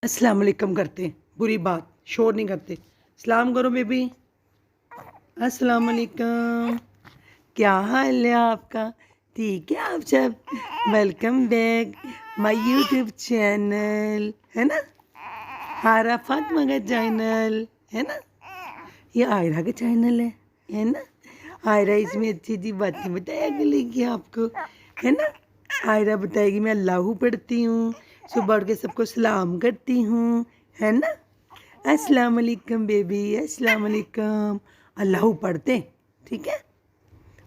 अस्सलाम वालेकुम करते हैं, बुरी बात, शोर नहीं करते। सलाम करो बेबी। अस्सलाम वालेकुम। क्या हाल है आपका? ठीक है आप सब? Welcome back my YouTube channel, है ना? आयरा फातिमा का चैनल, है ना? ये आयरा का चैनल है ना? आयरा इसमें अच्छी अच्छी बातें बताया करेगी आपको, है ना? आयरा बताएगी मैं अल्लाहू पढ़ती हूँ, सुबह उठ के सबको सलाम करती हूँ, है ना? अस्सलाम वालेकुम बेबी, अस्सलाम वालेकुम। अल्लाहू पढ़ते हैं, ठीक है?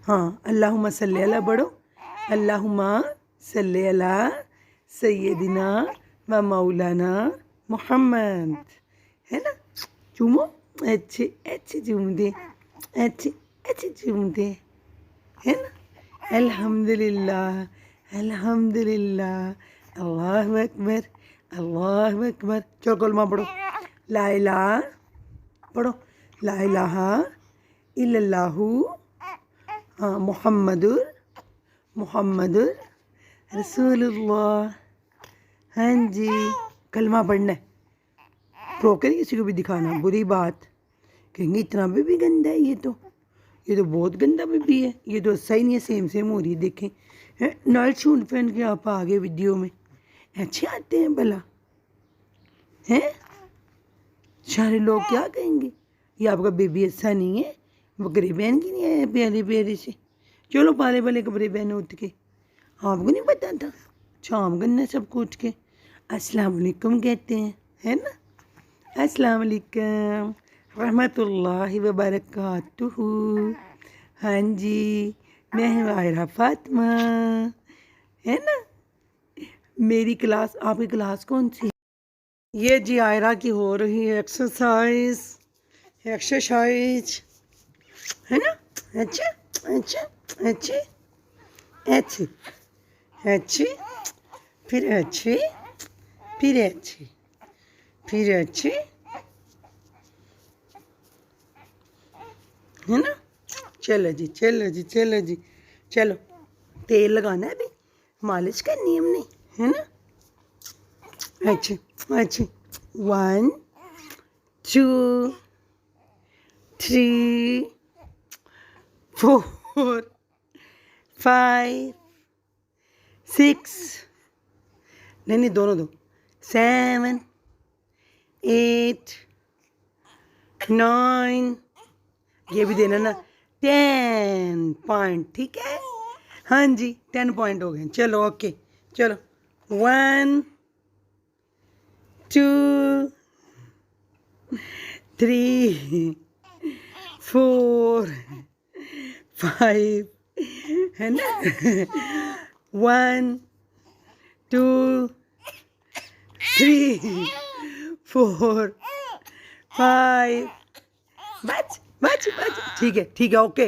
हाँ, अल्लाहुम्मा सल्ली अला पढ़ो। अल्लाहुम्मा सल्ली अला सय्यदिना व मौलाना मोहम्मद, है ना? चूमो, अच्छे अच्छे चूम दे, अच्छे अच्छे चूम दे, है ना? अल्हम्दुलिल्लाह, अल्हम्दुलिल्लाह, अल्लाहु अकबर, अल्लाहु अकबर। चलो कलमा पढ़ो। ला इलाहा पढ़ो। ला इलाहा इल्लल्लाहु, हाँ, मुहम्मदुर मुहम्मदुर रसूलुल्लाह। हाँ जी, कलमा पढ़ना है। रोके किसी को भी दिखाना, बुरी बात। कहेंगे इतना भी गंदा है ये तो बहुत गंदा भी है, ये तो सही नहीं है, सेम सेम हो रही है। देखें, नाइट शूट पहन के आप आ गए वीडियो में, अच्छे आते हैं भला, हैं? सारे लोग क्या कहेंगे, ये आपका बेबी ऐसा नहीं है, बकरे पहन की नहीं आया प्यारे प्यारे से। चलो पाले वाले कपड़े पहने उठ के, आपको नहीं पता था? शाम करना सबको उठ के अस्सलाम वालेकुम कहते हैं, है ना? अस्सलाम वालेकुम रहमतुल्लाहि व बरकातुहू। हाँ जी, मैं हूँ आयरा फातिमा, है ना? मेरी क्लास, आपकी क्लास कौन सी है? ये जी आयरा की हो रही है एक्सरसाइज, एक्सरसाइज, है ना? अच्छा अच्छा अच्छे अच्छे अच्छे, फिर अच्छे, फिर अच्छे, फिर अच्छे, है ना? चलो जी चलो जी चलो जी चलो। तेल लगाना है अभी, मालिश करनी है हमने, है ना? अच्छे अच्छे। 1 2 3 4 5 6, नहीं दोनों दो, 7 8 9, ये भी देना ना, 10 पॉइंट, ठीक है? हाँ जी, 10 पॉइंट हो गए। चलो ओके, चलो 1 2 3 4 5, है ना? 1 2 3 4 5, बच, ठीक है ओके।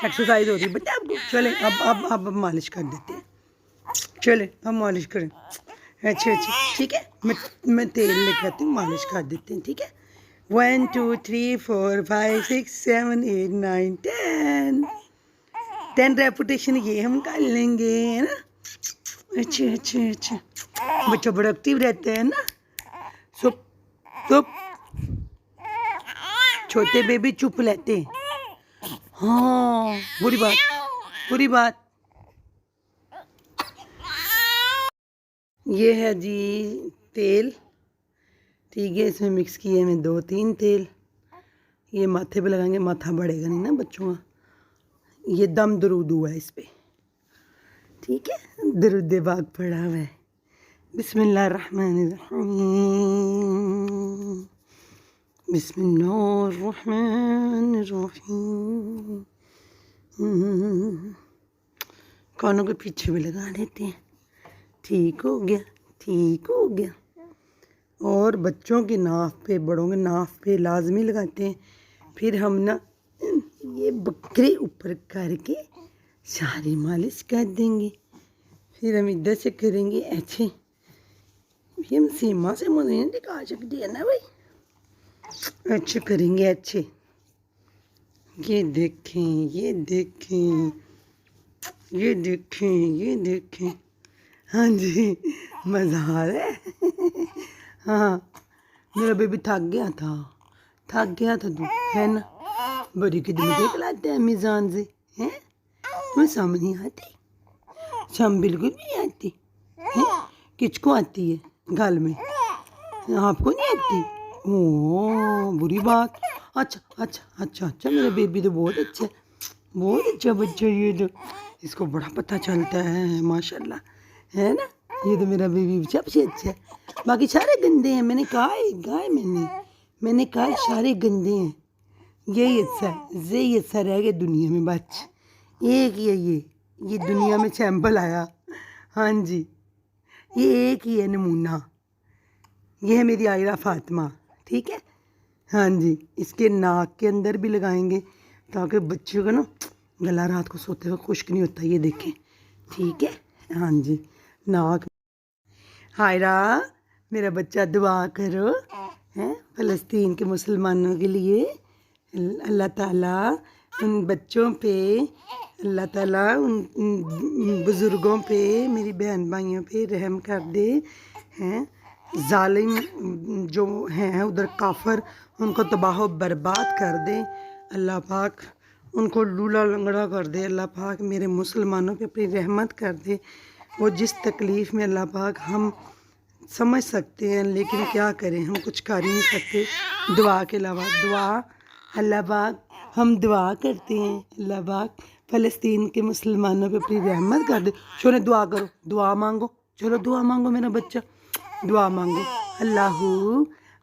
एक्सरसाइज हो रही है बच्चे आपको। चले अब मालिश कर देते हैं, चले अब मालिश करें। अच्छे ठीक है, मैं तेल लेके आती हूँ, मालिश कर देते हैं, ठीक है? 1 2 3 4 5 6 7 8 9 10 रेपुटेशन ये हम कर लेंगे, है ना? अच्छे बच्चे बड़े एक्टिव रहते हैं ना। चुप चुप, छोटे बेबी चुप रहते हैं। हाँ, बुरी बात, बुरी बात। ये है जी तेल, ठीक है? इसमें मिक्स किए हैं 2-3 तेल। ये माथे पे लगाएंगे, माथा बढ़ेगा नहीं ना बच्चों का। ये दम दरूद हुआ है इस पे, ठीक है? दरूद पाक पड़ा हुआ है। बिस्मिल्लाहिर्रहमानिर्रहीम, बिस्मिल्लाहिर्रहमानिर्रहीम। कानों के पीछे भी लगा देते हैं, ठीक हो गया, ठीक हो गया। और बच्चों की नाफ पे, बड़ों के नाफ पे लाजमी लगाते हैं। फिर हम ना ये बकरे ऊपर करके सारी मालिश कर देंगे। फिर हम इधर से करेंगे अच्छे। हम सीमा से मुझे नहीं दिखा सकती है ना भाई, अच्छे करेंगे अच्छे। ये देखें, ये देखें, ये देखें, ये देखें। हाँ जी, मज़ा आ रहा है। ہاں میرا بیبی تھک گیا تھا تو ہے نا. بڑی خدمت کلاتے ہیں امی جان سے ہیں. تمہیں سمجھ نہیں آتی؟ شام بالکل نہیں آتی ہیں. کچ کو آتی ہے گال میں؟ آپ کو نہیں آتی؟ او بری بات. اچھا میرا بیبی تو بہت اچھا ہے، بہت اچھا بچہ. یہ تو اس کو بڑا پتہ چلتا ہے ماشاء اللہ، ہے نا. یہ تو میرا بیبی سب سے اچھا ہے. باقی سارے گندے ہیں. میں نے کہا ہے میں نے کہا سارے گندے ہیں. یہی اچھا رہ گیا دنیا میں. بچ ایک ہی ہے یہ دنیا میں سیمپل آیا. ہاں جی یہ ایک ہی ہے نمونہ. یہ ہے میری عائرہ فاطمہ، ٹھیک ہے. ہاں جی اس کے ناک کے اندر بھی لگائیں گے تاکہ بچے کا نا گلا رات کو سوتے ہوئے خشک نہیں ہوتا. یہ دیکھیں ٹھیک ہے. ہاں جی ناک. عائرہ میرا بچہ دعا کرو ہیں فلسطین کے مسلمانوں کے لیے. اللہ تعالیٰ ان بچوں پہ، اللہ تعالیٰ ان بزرگوں پہ، میری بہن بھائیوں پہ رحم کر دے ہیں. ظالم جو ہیں ادھر کافر، ان کو تباہ و برباد کر دے. اللہ پاک ان کو لولا لنگڑا کر دے. اللہ پاک میرے مسلمانوں پہ اپنی رحمت کر دے. وہ جس تکلیف میں اللہ پاک ہم سمجھ سکتے ہیں لیکن کیا کریں، ہم کچھ کر ہی نہیں سکتے دعا کے علاوہ. دعا اللہ پاک ہم دعا کرتے ہیں اللہ پاک فلسطین کے مسلمانوں پہ اپنی رحمت کر دے. چلو دعا کرو، دعا مانگو. چلو دعا مانگو میرا بچہ، دعا مانگو.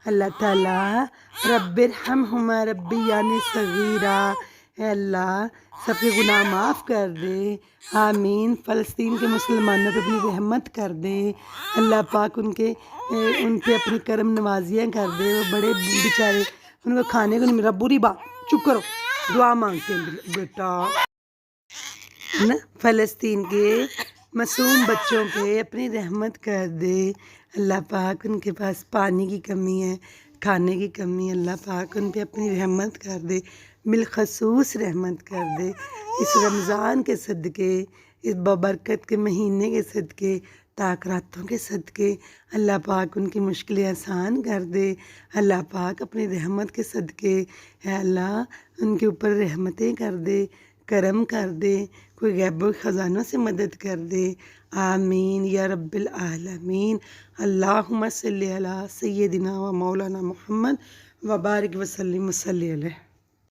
اللہ تعالیٰ رب ارحمہما ربی یعنی صغیرہ. اے اللہ سب کے گناہ معاف کر دے. آمین. فلسطین کے مسلمانوں پہ اپنی رحمت کر دے. اللہ پاک ان پہ اپنی کرم نوازیاں کر دے. وہ بڑے بیچارے، ان کو کھانے کو نہیں ملا. بری بات، چپ کرو. دعا مانگتے ہیں بیٹا نا. فلسطین کے معصوم بچوں پہ اپنی رحمت کر دے. اللہ پاک ان کے پاس پانی کی کمی ہے، کھانے کی کمی ہے. اللہ پاک ان پہ اپنی رحمت کر دے، بالخصوص رحمت کر دے. اس رمضان کے صدقے، اس بابرکت کے مہینے کے صدقے، تاکراتوں کے صدقے اللہ پاک ان کی مشکلیں آسان کر دے. اللہ پاک اپنی رحمت کے صدقے اے اللہ ان کے اوپر رحمتیں کر دے، کرم کر دے، کوئی غیب و خزانوں سے مدد کر دے. آمین یا رب العالمین. اللہم صلی علی سیدنا و مولانا محمد وبارک وسلم وصلی علیہ.